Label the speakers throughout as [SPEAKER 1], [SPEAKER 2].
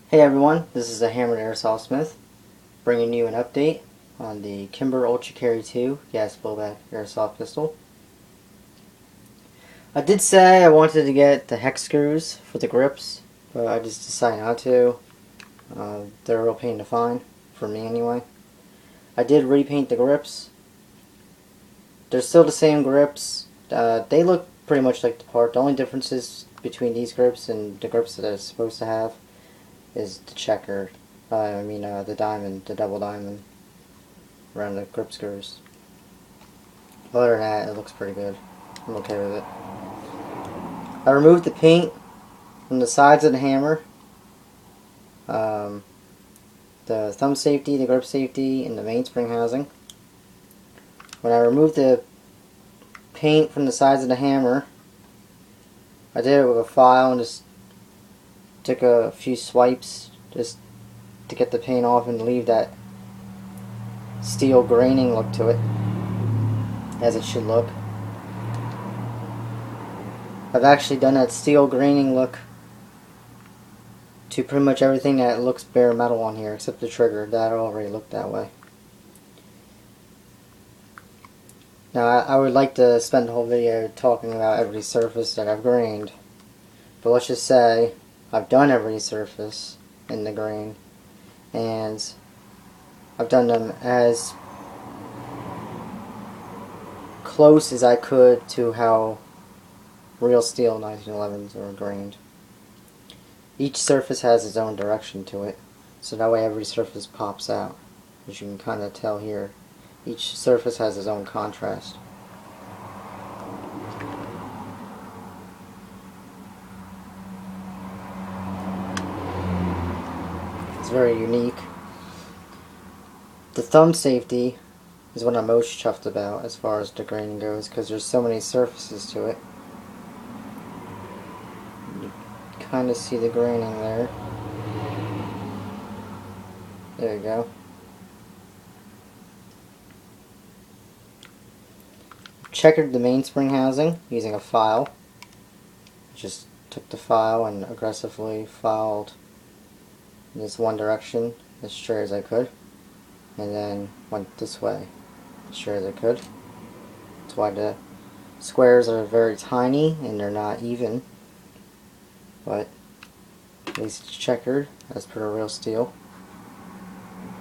[SPEAKER 1] Hey everyone, this is the Hammered Airsoft Smith, bringing you an update on the Kimber Ultra Carry 2 gas blowback airsoft pistol. I did say I wanted to get the hex screws for the grips, but I just decided not to. They're a real pain to find, for me anyway. I did repaint the grips. They're still the same grips. They look pretty much like the part. The only differences between these grips and the grips that it's supposed to have is the checkered, the diamond, the double diamond around the grip screws. Other than that, it looks pretty good. I'm okay with it. I removed the paint from the sides of the hammer, the thumb safety, the grip safety, and the mainspring housing. When I removed the paint from the sides of the hammer, I did it with a file and just took a few swipes just to get the paint off and leave that steel graining look to it, as it should look. I've actually done that steel graining look to pretty much everything that looks bare metal on here, except the trigger. That already looked that way. Now I would like to spend the whole video talking about every surface that I've grained, but let's just say I've done every surface in the grain, and I've done them as close as I could to how real steel 1911s are grained. Each surface has its own direction to it, so that way every surface pops out. As you can kind of tell here, each surface has its own contrast. It's very unique. The thumb safety is what I'm most chuffed about as far as the graining goes, because there's so many surfaces to it. You kind of see the graining there. There you go. Checkered the mainspring housing using a file. Just took the file and aggressively filed in this one direction as straight as I could, and then went this way as straight as I could. That's why the squares are very tiny and they're not even, but at least it's checkered as per real steel,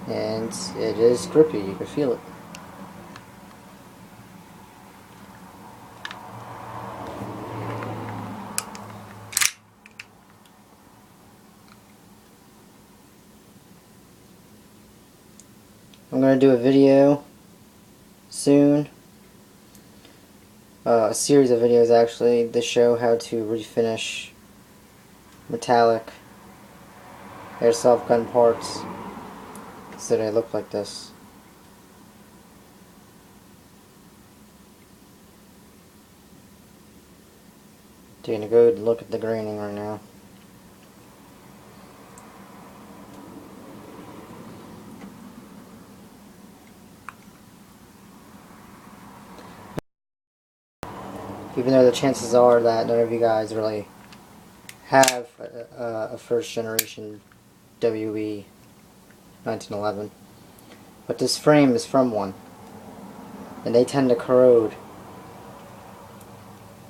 [SPEAKER 1] and it is grippy. You can feel it. I'm going to do a video soon, a series of videos actually, to show how to refinish metallic airsoft gun parts so they look like this. Taking a good look at the graining right now. Even though the chances are that none of you guys really have a first generation WE 1911, but this frame is from one, and they tend to corrode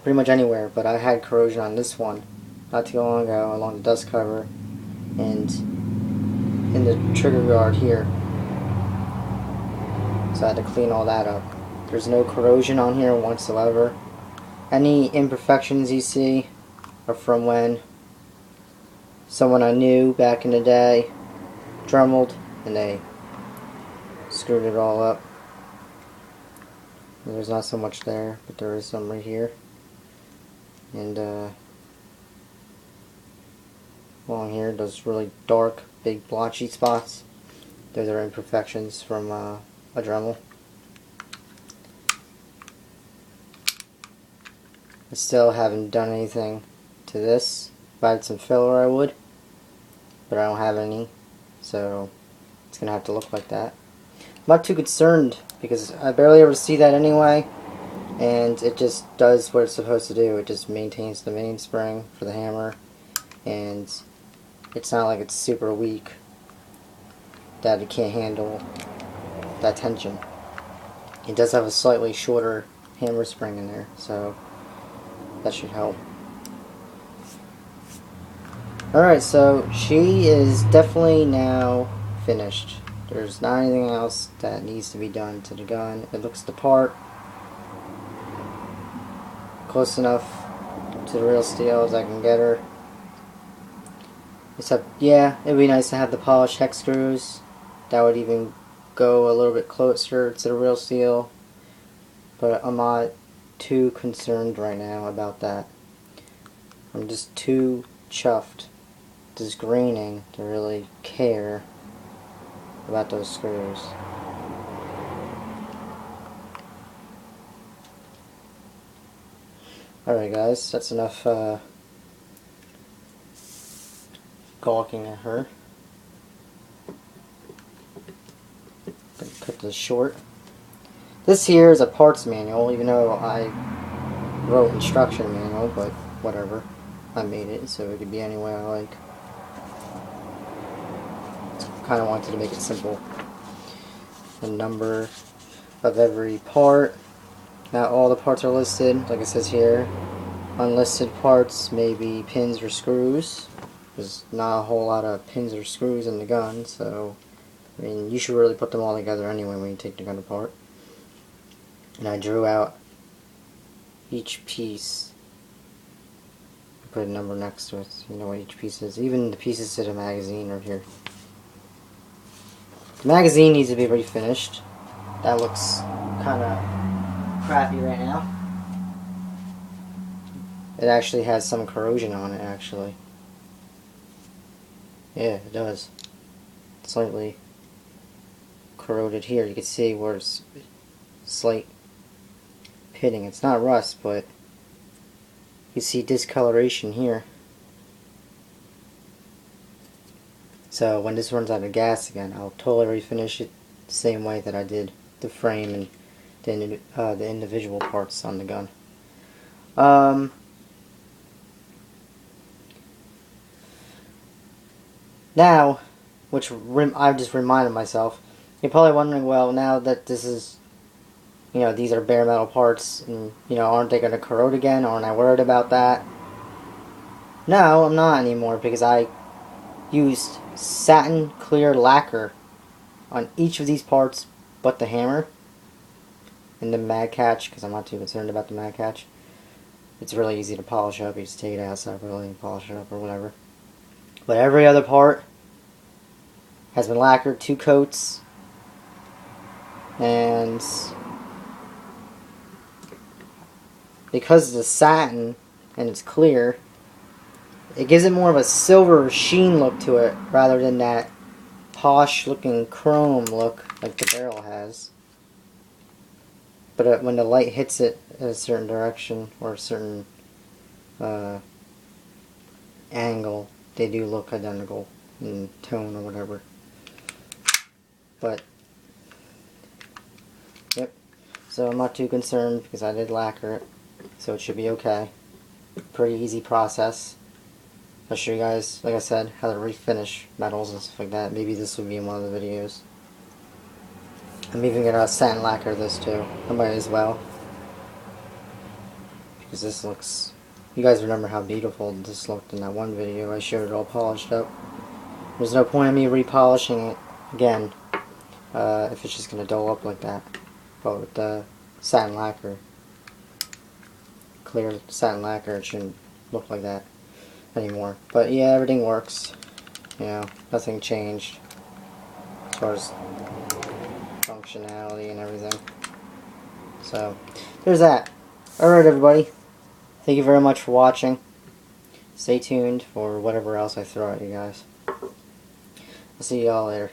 [SPEAKER 1] pretty much anywhere, but I had corrosion on this one not too long ago along the dust cover and in the trigger guard here, so I had to clean all that up. There's no corrosion on here whatsoever. Any imperfections you see are from when someone I knew back in the day dremelled and they screwed it all up. And there's not so much there, but there is some right here. And along here, those really dark, big blotchy spots, those are imperfections from a Dremel. I still haven't done anything to this. If I had some filler I would, but I don't have any, so it's going to have to look like that. I'm not too concerned because I barely ever see that anyway, and it just does what it's supposed to do. It just maintains the mainspring for the hammer, and it's not like it's super weak that it can't handle that tension. It does have a slightly shorter hammer spring in there, so that should help. Alright, so she is definitely now finished. There's not anything else that needs to be done to the gun. It looks the part. Close enough to the real steel as I can get her. Except, yeah, it'd be nice to have the polished hex screws. That would even go a little bit closer to the real steel. But I'm not too concerned right now about that. I'm just too chuffed, just graining, to really care about those screws. Alright guys, that's enough gawking at her. Cut this short. This here is a parts manual, even though I wrote instruction manual, but whatever. I made it so it could be any way I like. Kind of wanted to make it simple. The number of every part. Not all the parts are listed, like it says here. Unlisted parts may be pins or screws. There's not a whole lot of pins or screws in the gun, so I mean, you should really put them all together anyway when you take the gun apart. And I drew out each piece. Put a number next to it so you know what each piece is. Even the pieces to the magazine are here. The magazine needs to be refinished. That looks kind of crappy right now. It actually has some corrosion on it, actually. Yeah, it does. Slightly corroded here. You can see where it's slight pitting. It's not rust, but you see discoloration here. So when this runs out of gas again, I'll totally refinish it the same way that I did the frame and the individual parts on the gun. Now, which I've just reminded myself, you're probably wondering, well, now that this is, you know, these are bare metal parts, and, you know, aren't they going to corrode again? Aren't I worried about that? No, I'm not anymore, because I used satin clear lacquer on each of these parts but the hammer and the mag catch, because I'm not too concerned about the mag catch. It's really easy to polish up. You just take it out separately and polish it up or whatever. But every other part has been lacquered 2 coats, and because it's satin and it's clear, it gives it more of a silver sheen look to it rather than that posh looking chrome look like the barrel has. But when the light hits it in a certain direction or a certain angle, they do look identical in tone or whatever. But yep, so I'm not too concerned because I did lacquer it, so it should be okay. Pretty easy process. I'll show you guys, like I said, how to refinish metals and stuff like that. Maybe this will be in one of the videos. I'm even gonna satin lacquer this too. I might as well, because this looks. You guys remember how beautiful this looked in that one video. I showed it all polished up. There's no point in me repolishing it again if it's just gonna dull up like that. But with the satin lacquer, clear satin lacquer, it shouldn't look like that anymore. But yeah, everything works. You know, nothing changed as far as functionality and everything. So there's that. Alright everybody, thank you very much for watching. Stay tuned for whatever else I throw at you guys. I'll see y'all later.